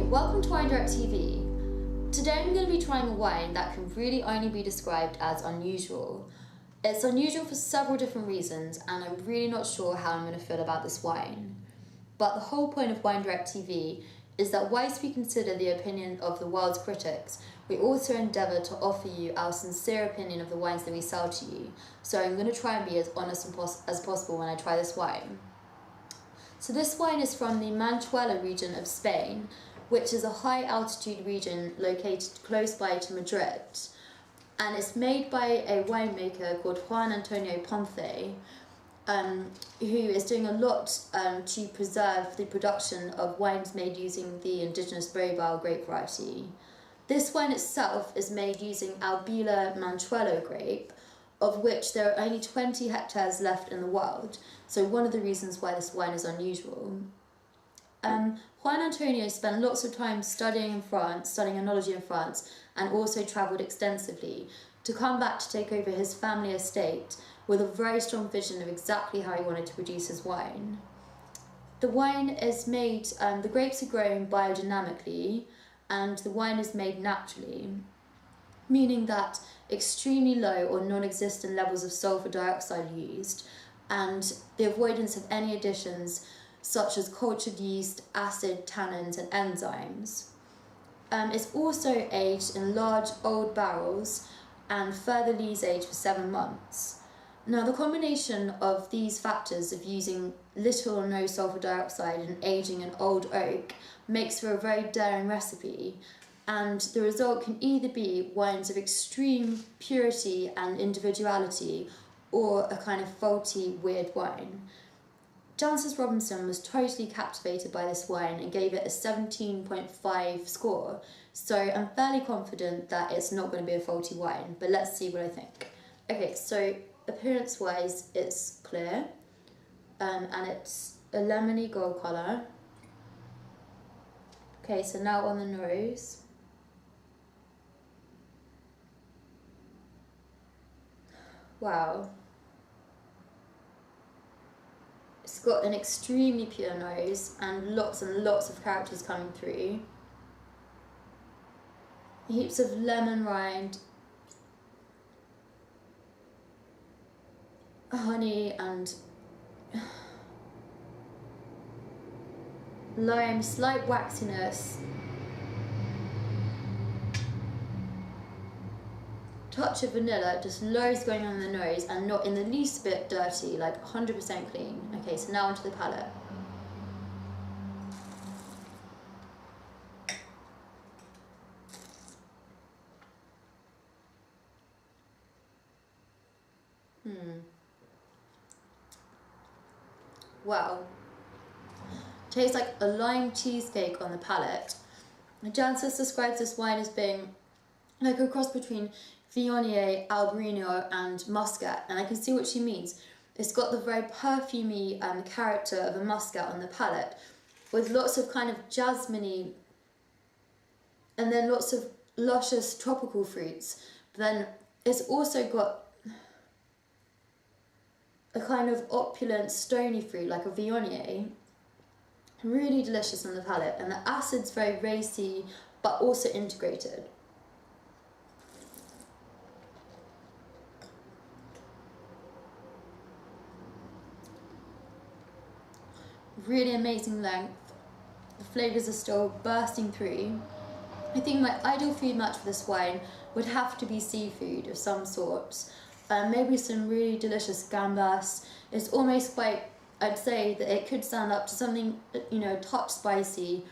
welcome to Wine Direct TV. Today I'm going to be trying a wine that can really only be described as unusual. It's unusual for several different reasons and I'm really not sure how I'm going to feel about this wine. But the whole point of Wine Direct TV is that whilst we consider the opinion of the world's critics, we also endeavour to offer you our sincere opinion of the wines that we sell to you. So I'm going to try and be as honest as possible when I try this wine. So this wine is from the Manchuela region of Spain, which is a high altitude region located close by to Madrid. And it's made by a winemaker called Juan Antonio Ponce, who is doing a lot to preserve the production of wines made using the indigenous Bodegas grape variety. This wine itself is made using Albula Manchuelo grape, of which there are only 20 hectares left in the world, so one of the reasons why this wine is unusual. Juan Antonio spent lots of time studying in France, studying enology in France, and also travelled extensively to come back to take over his family estate with a very strong vision of exactly how he wanted to produce his wine. The wine is made, the grapes are grown biodynamically, and the wine is made naturally, meaning that extremely low or non-existent levels of sulfur dioxide are used, and the avoidance of any additions such as cultured yeast, acid, tannins and enzymes. It's also aged in large old barrels and further lees aged for 7 months. Now the combination of these factors of using little or no sulfur dioxide and aging in old oak makes for a very daring recipe, and the result can either be wines of extreme purity and individuality or a kind of faulty, weird wine. Jancis Robinson was totally captivated by this wine and gave it a 17.5 score, so I'm fairly confident that it's not going to be a faulty wine, but let's see what I think. Okay, so appearance-wise it's clear, and it's a lemony gold colour. Okay, so now on the nose. Wow. It's got an extremely pure nose and lots of characters coming through. Heaps of lemon rind, honey and lime, slight waxiness, touch of vanilla, just loads going on in the nose and not in the least bit dirty, like 100% clean. Okay, so now onto the palate. Wow. Tastes like a lime cheesecake on the palate. Jancis describes this wine as being like a cross between Viognier, Albariño and Muscat, and I can see what she means. It's got the very perfumey character of a Muscat on the palate, with lots of kind of jasmine-y and then lots of luscious tropical fruits. But then it's also got a kind of opulent stony fruit like a Viognier. Really delicious on the palate, and the acid's very racy but also integrated. Really amazing length. The flavours are still bursting through. I think my ideal food match for this wine would have to be seafood of some sort. Maybe some really delicious gambas. It's almost quite, I'd say that it could stand up to something, you know, touch spicy,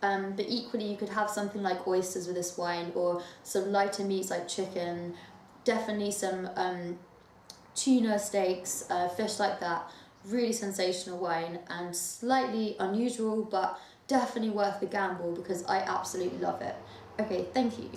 but equally you could have something like oysters with this wine, or some lighter meats like chicken, definitely some tuna steaks, fish like that. Really sensational wine and slightly unusual, but definitely worth the gamble because I absolutely love it. Okay, thank you.